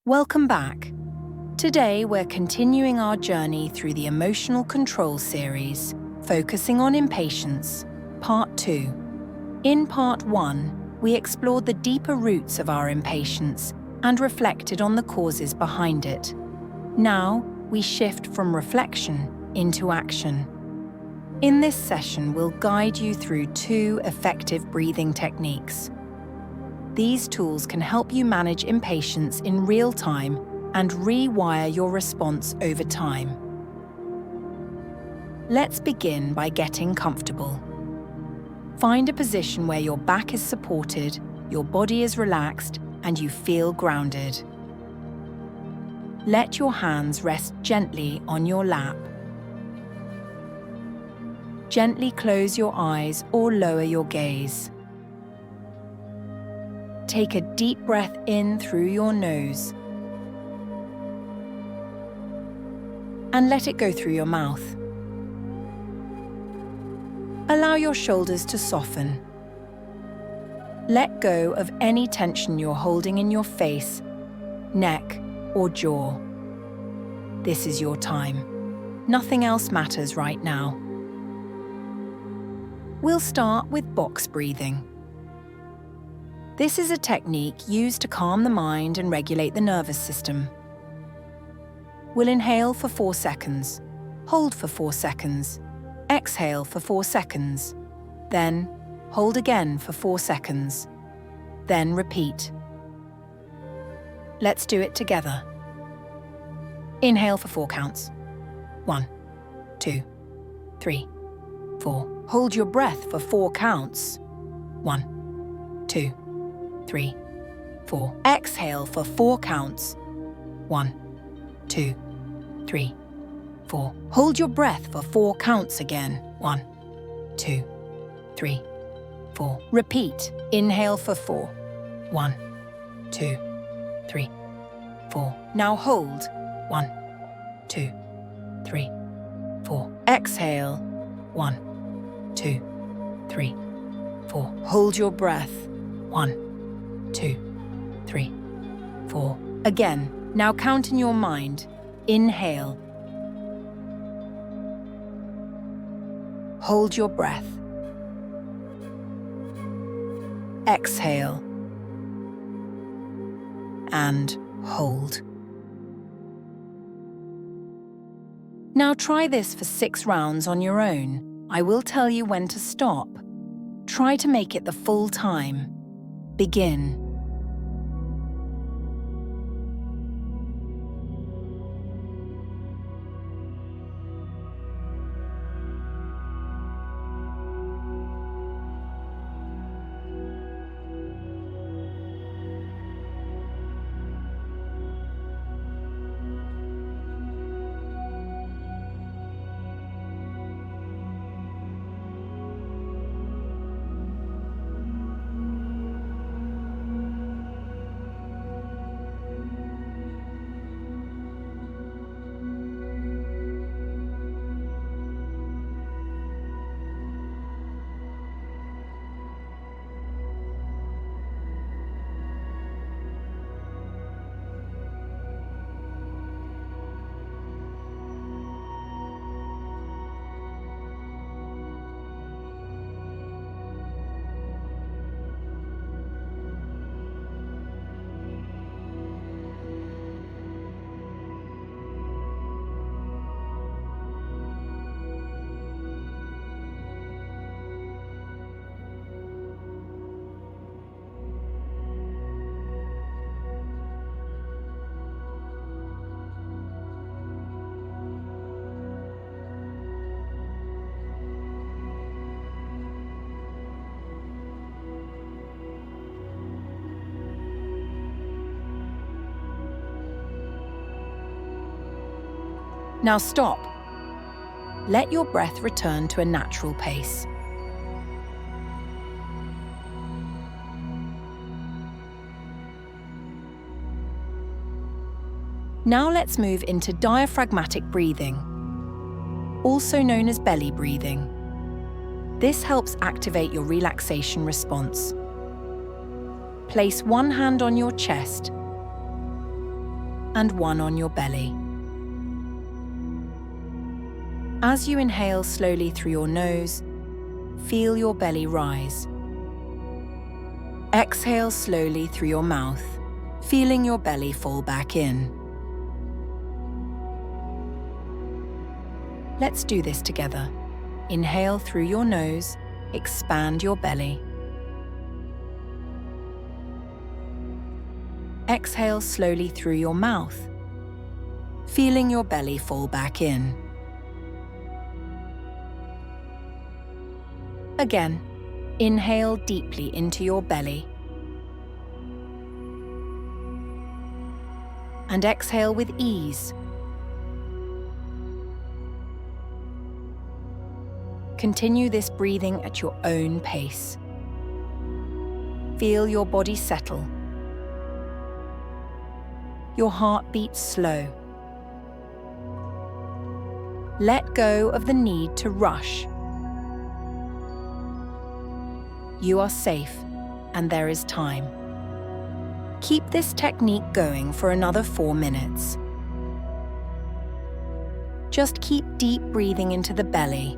Welcome back. Today we're continuing our journey through the Emotional Control series, focusing on impatience, Part 2. In Part 1, we explored the deeper roots of our impatience and reflected on the causes behind it. Now, we shift from reflection into action. In this session, we'll guide you through 2 effective breathing techniques. These tools can help you manage impatience in real time and rewire your response over time. Let's begin by getting comfortable. Find a position where your back is supported, your body is relaxed, and you feel grounded. Let your hands rest gently on your lap. Gently close your eyes or lower your gaze. Take a deep breath in through your nose and let it go through your mouth. Allow your shoulders to soften. Let go of any tension you're holding in your face, neck, or jaw. This is your time. Nothing else matters right now. We'll start with box breathing. This is a technique used to calm the mind and regulate the nervous system. We'll inhale for 4 seconds, hold for 4 seconds, exhale for 4 seconds, then hold again for 4 seconds, then repeat. Let's do it together. Inhale for 4 counts. 1, 2, 3, 4. Hold your breath for 4 counts. 1, 2, 3, 4. Exhale for 4 counts. 1, 2, 3, 4. Hold your breath for 4 counts again. 1, 2, 3, 4. Repeat. Inhale for 4. 1, 2, 3, 4. Now hold. 1, 2, 3, 4. Exhale. 1, 2, 3, 4. Hold your breath. 1, 2, 3, 4. Again, now count in your mind. Inhale. Hold your breath. Exhale. And hold. Now try this for 6 rounds on your own. I will tell you when to stop. Try to make it the full time. Begin. Now stop. Let your breath return to a natural pace. Now let's move into diaphragmatic breathing, also known as belly breathing. This helps activate your relaxation response. Place one hand on your chest and 1 on your belly. As you inhale slowly through your nose, feel your belly rise. Exhale slowly through your mouth, feeling your belly fall back in. Let's do this together. Inhale through your nose, expand your belly. Exhale slowly through your mouth, feeling your belly fall back in. Again, inhale deeply into your belly and exhale with ease. Continue this breathing at your own pace. Feel your body settle. Your heart beats slow. Let go of the need to rush. You are safe, and there is time. Keep this technique going for another 4 minutes. Just keep deep breathing into the belly.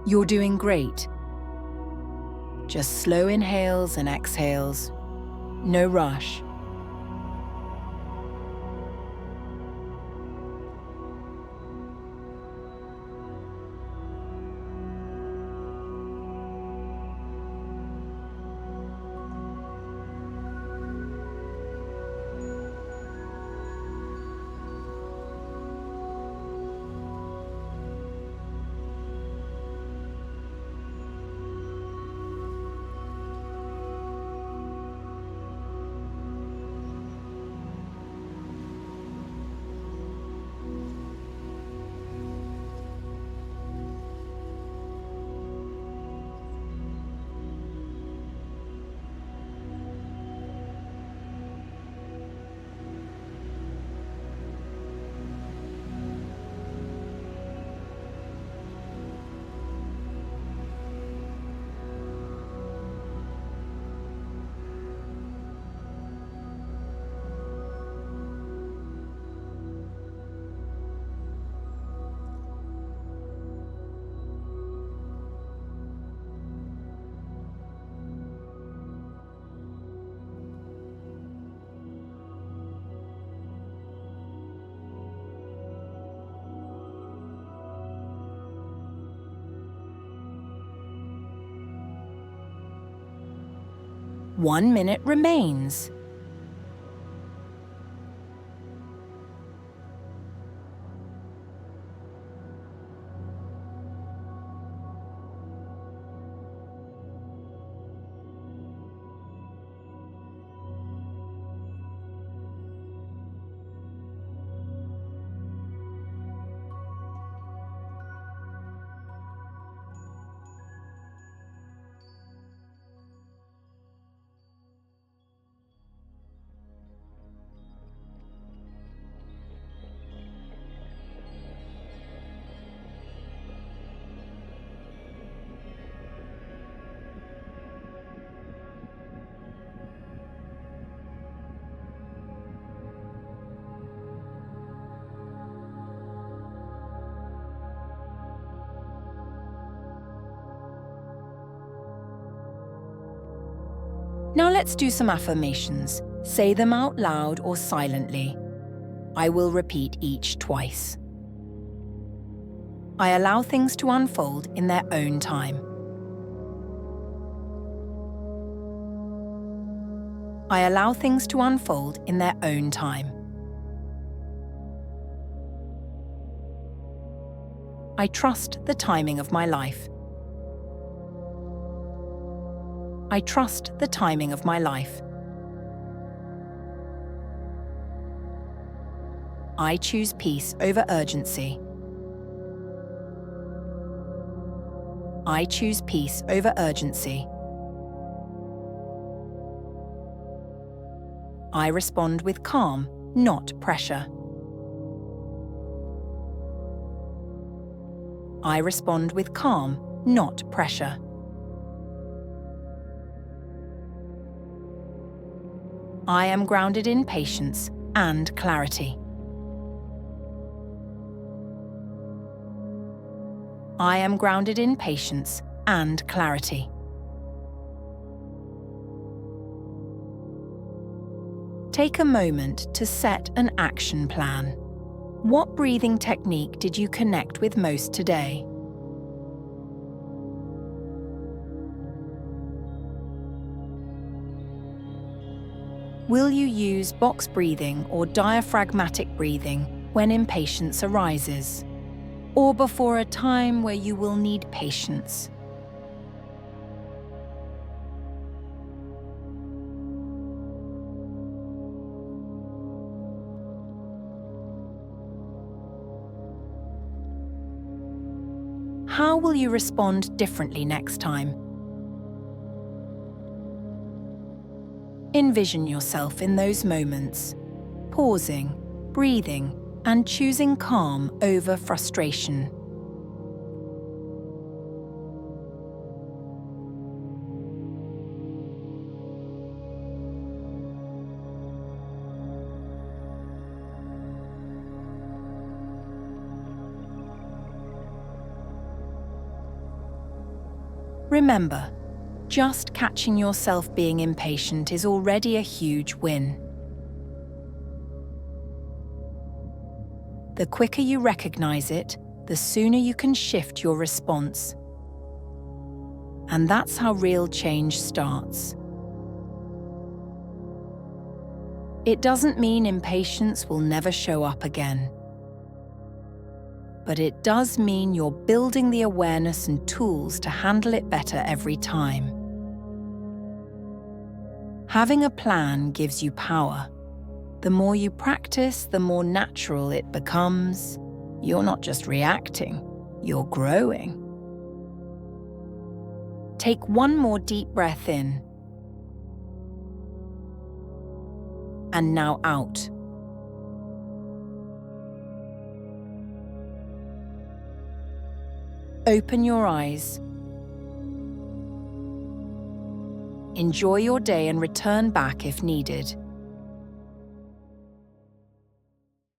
You're doing great. Just slow inhales and exhales. No rush. One minute remains. Now let's do some affirmations. Say them out loud or silently. I will repeat each twice. I allow things to unfold in their own time. I allow things to unfold in their own time. I trust the timing of my life. I trust the timing of my life. I choose peace over urgency. I choose peace over urgency. I respond with calm, not pressure. I respond with calm, not pressure. I am grounded in patience and clarity. I am grounded in patience and clarity. Take a moment to set an action plan. What breathing technique did you connect with most today? Will you use box breathing or diaphragmatic breathing when impatience arises, or before a time where you will need patience? How will you respond differently next time? Envision yourself in those moments, pausing, breathing, and choosing calm over frustration. Remember, just catching yourself being impatient is already a huge win. The quicker you recognize it, the sooner you can shift your response. And that's how real change starts. It doesn't mean impatience will never show up again. But it does mean you're building the awareness and tools to handle it better every time. Having a plan gives you power. The more you practice, the more natural it becomes. You're not just reacting, you're growing. Take one more deep breath in. And now out. Open your eyes. Enjoy your day and return back if needed.